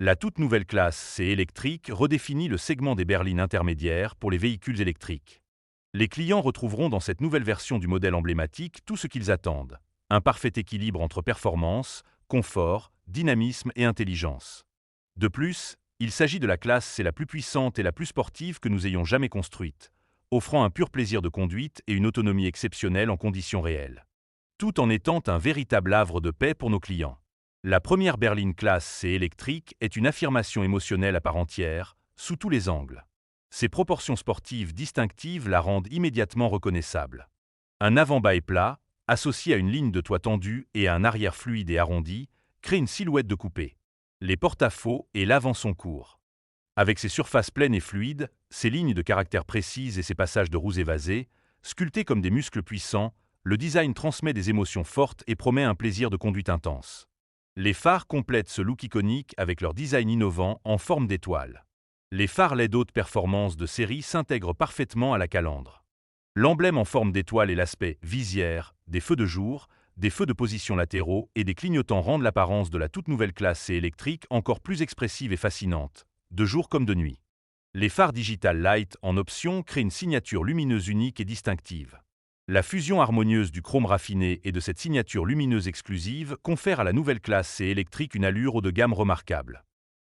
La toute nouvelle classe C électrique redéfinit le segment des berlines intermédiaires pour les véhicules électriques. Les clients retrouveront dans cette nouvelle version du modèle emblématique tout ce qu'ils attendent. Un parfait équilibre entre performance, confort, dynamisme et intelligence. De plus, il s'agit de la classe C la plus puissante et la plus sportive que nous ayons jamais construite, offrant un pur plaisir de conduite et une autonomie exceptionnelle en conditions réelles. Tout en étant un véritable havre de paix pour nos clients. La première berline classe C électrique est une affirmation émotionnelle à part entière, sous tous les angles. Ses proportions sportives distinctives la rendent immédiatement reconnaissable. Un avant-bas plat, associé à une ligne de toit tendue et à un arrière fluide et arrondi, crée une silhouette de coupé. Les porte-à-faux et l'avant sont courts. Avec ses surfaces pleines et fluides, ses lignes de caractère précises et ses passages de roues évasés, sculptés comme des muscles puissants, le design transmet des émotions fortes et promet un plaisir de conduite intense. Les phares complètent ce look iconique avec leur design innovant en forme d'étoile. Les phares LED haute performance de série s'intègrent parfaitement à la calandre. L'emblème en forme d'étoile et l'aspect visière, des feux de jour, des feux de position latéraux et des clignotants rendent l'apparence de la toute nouvelle classe C électrique encore plus expressive et fascinante, de jour comme de nuit. Les phares Digital Light en option créent une signature lumineuse unique et distinctive. La fusion harmonieuse du chrome raffiné et de cette signature lumineuse exclusive confère à la nouvelle classe C électrique une allure haut de gamme remarquable.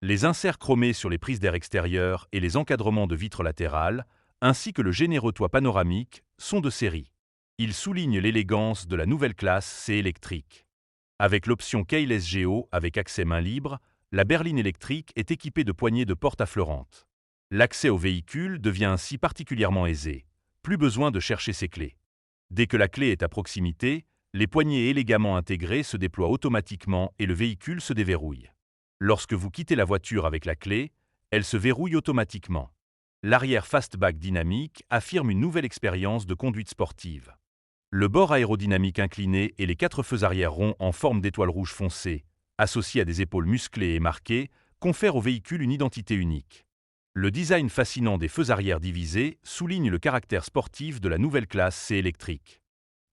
Les inserts chromés sur les prises d'air extérieures et les encadrements de vitres latérales, ainsi que le généreux toit panoramique, sont de série. Ils soulignent l'élégance de la nouvelle classe C électrique. Avec l'option Keyless Go avec accès main libre, la berline électrique est équipée de poignées de porte affleurantes. L'accès au véhicule devient ainsi particulièrement aisé. Plus besoin de chercher ses clés. Dès que la clé est à proximité, les poignées élégamment intégrées se déploient automatiquement et le véhicule se déverrouille. Lorsque vous quittez la voiture avec la clé, elle se verrouille automatiquement. L'arrière fastback dynamique affirme une nouvelle expérience de conduite sportive. Le bord aérodynamique incliné et les 4 feux arrière ronds en forme d'étoile rouge foncée, associés à des épaules musclées et marquées, confèrent au véhicule une identité unique. Le design fascinant des feux arrière divisés souligne le caractère sportif de la nouvelle classe C électrique.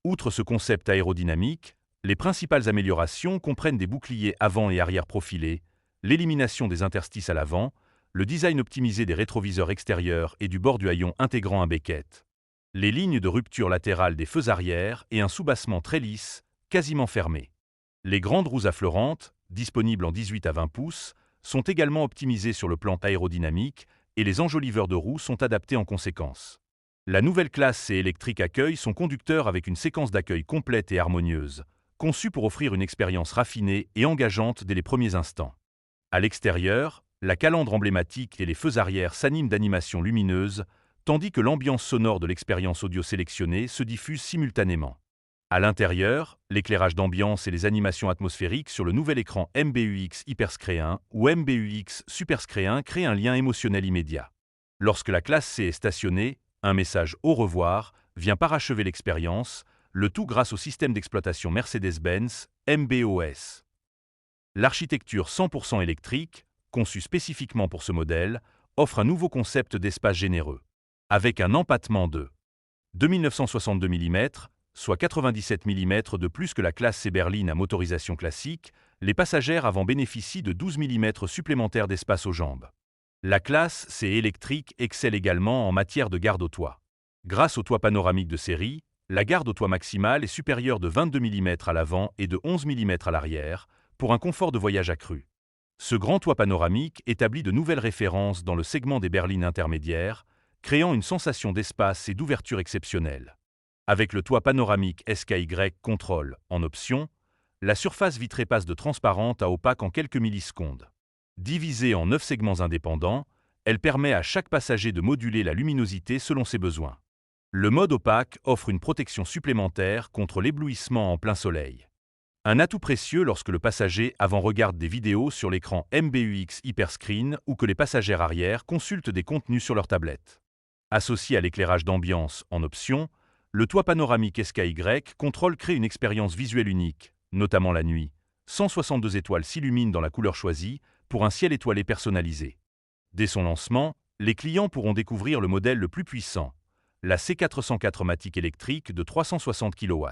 Outre ce concept aérodynamique, les principales améliorations comprennent des boucliers avant et arrière profilés, l'élimination des interstices à l'avant, le design optimisé des rétroviseurs extérieurs et du bord du haillon intégrant un becquette, les lignes de rupture latérale des feux arrière et un soubassement très lisse, quasiment fermé. Les grandes roues affleurantes, disponibles en 18 à 20 pouces, sont également optimisées sur le plan aérodynamique et les enjoliveurs de roues sont adaptés en conséquence. La nouvelle classe C électrique accueille son conducteur avec une séquence d'accueil complète et harmonieuse, conçue pour offrir une expérience raffinée et engageante dès les premiers instants. À l'extérieur, la calandre emblématique et les feux arrière s'animent d'animations lumineuses, tandis que l'ambiance sonore de l'expérience audio sélectionnée se diffuse simultanément. À l'intérieur, l'éclairage d'ambiance et les animations atmosphériques sur le nouvel écran MBUX Hyperscreen ou MBUX Superscreen créent un lien émotionnel immédiat. Lorsque la classe C est stationnée, un message « Au revoir » vient parachever l'expérience, le tout grâce au système d'exploitation Mercedes-Benz MB.OS. L'architecture 100% électrique, conçue spécifiquement pour ce modèle, offre un nouveau concept d'espace généreux. Avec un empattement de 2962 mm, soit 97 mm de plus que la classe C berline à motorisation classique, les passagères avant bénéficient de 12 mm supplémentaires d'espace aux jambes. La classe C électrique excelle également en matière de garde au toit. Grâce au toit panoramique de série, la garde au toit maximale est supérieure de 22 mm à l'avant et de 11 mm à l'arrière, pour un confort de voyage accru. Ce grand toit panoramique établit de nouvelles références dans le segment des berlines intermédiaires, créant une sensation d'espace et d'ouverture exceptionnelle. Avec le toit panoramique SKY Control en option, la surface vitrée passe de transparente à opaque en quelques millisecondes. Divisée en 9 segments indépendants, elle permet à chaque passager de moduler la luminosité selon ses besoins. Le mode opaque offre une protection supplémentaire contre l'éblouissement en plein soleil. Un atout précieux lorsque le passager avant regarde des vidéos sur l'écran MBUX Hyperscreen ou que les passagères arrière consultent des contenus sur leur tablette. Associé à l'éclairage d'ambiance en option, le toit panoramique SKY Control crée une expérience visuelle unique, notamment la nuit. 162 étoiles s'illuminent dans la couleur choisie pour un ciel étoilé personnalisé. Dès son lancement, les clients pourront découvrir le modèle le plus puissant, la C404 Matic électrique de 360 kW.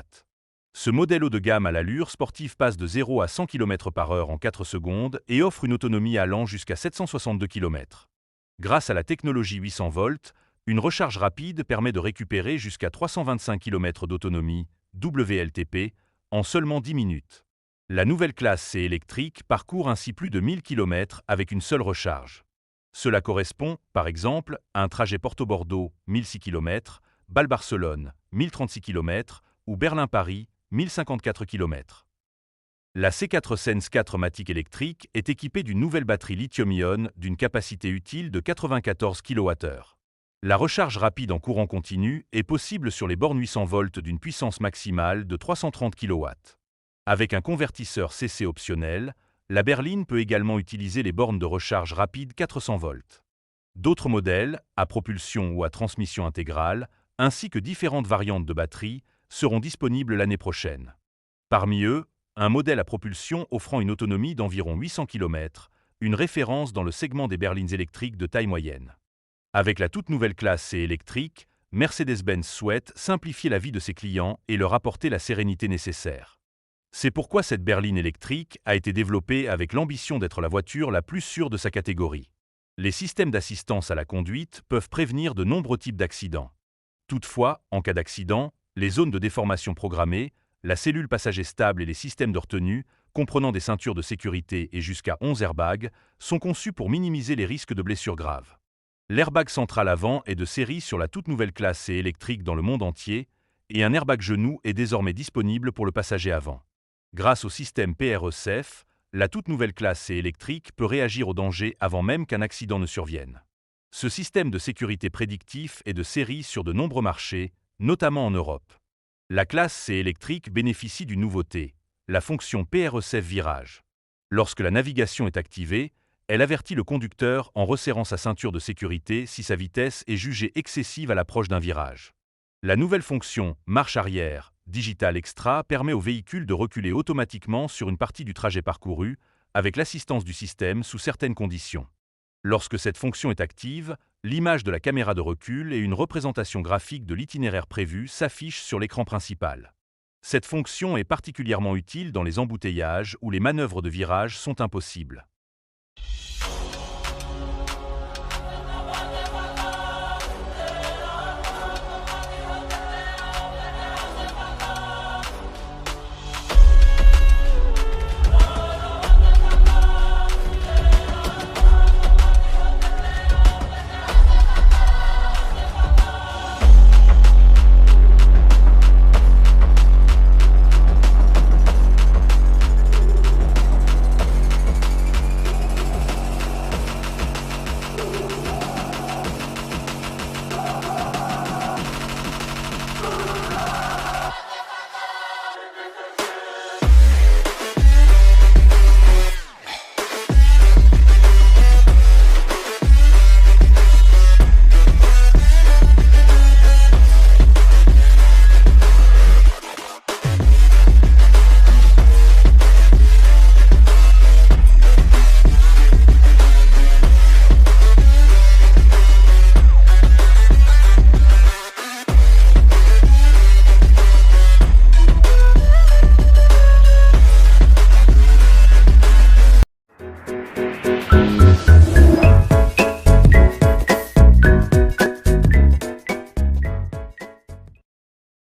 Ce modèle haut de gamme à l'allure sportive passe de 0 à 100 km/h en 4 secondes et offre une autonomie allant jusqu'à 762 km. Grâce à la technologie 800 volts, une recharge rapide permet de récupérer jusqu'à 325 km d'autonomie, WLTP, en seulement 10 minutes. La nouvelle classe C électrique parcourt ainsi plus de 1000 km avec une seule recharge. Cela correspond, par exemple, à un trajet Porto-Bordeaux, 1006 km, Bâle-Barcelone, 1036 km, ou Berlin-Paris, 1054 km. La C4 Sense 4 Matic électrique est équipée d'une nouvelle batterie lithium-ion d'une capacité utile de 94 kWh. La recharge rapide en courant continu est possible sur les bornes 800 volts d'une puissance maximale de 330 kW. Avec un convertisseur CC optionnel, la berline peut également utiliser les bornes de recharge rapide 400 volts. D'autres modèles, à propulsion ou à transmission intégrale, ainsi que différentes variantes de batterie, seront disponibles l'année prochaine. Parmi eux, un modèle à propulsion offrant une autonomie d'environ 800 km, une référence dans le segment des berlines électriques de taille moyenne. Avec la toute nouvelle classe C électrique, Mercedes-Benz souhaite simplifier la vie de ses clients et leur apporter la sérénité nécessaire. C'est pourquoi cette berline électrique a été développée avec l'ambition d'être la voiture la plus sûre de sa catégorie. Les systèmes d'assistance à la conduite peuvent prévenir de nombreux types d'accidents. Toutefois, en cas d'accident, les zones de déformation programmées, la cellule passager stable et les systèmes de retenue, comprenant des ceintures de sécurité et jusqu'à 11 airbags, sont conçus pour minimiser les risques de blessures graves. L'airbag central avant est de série sur la toute nouvelle classe C électrique dans le monde entier, et un airbag genou est désormais disponible pour le passager avant. Grâce au système PRE-SAFE, la toute nouvelle classe C électrique peut réagir au danger avant même qu'un accident ne survienne. Ce système de sécurité prédictif est de série sur de nombreux marchés, notamment en Europe. La classe C électrique bénéficie d'une nouveauté, la fonction PRE-SAFE virage. Lorsque la navigation est activée, elle avertit le conducteur en resserrant sa ceinture de sécurité si sa vitesse est jugée excessive à l'approche d'un virage. La nouvelle fonction marche arrière Digital Extra permet au véhicule de reculer automatiquement sur une partie du trajet parcouru, avec l'assistance du système sous certaines conditions. Lorsque cette fonction est active, l'image de la caméra de recul et une représentation graphique de l'itinéraire prévu s'affichent sur l'écran principal. Cette fonction est particulièrement utile dans les embouteillages où les manœuvres de virage sont impossibles.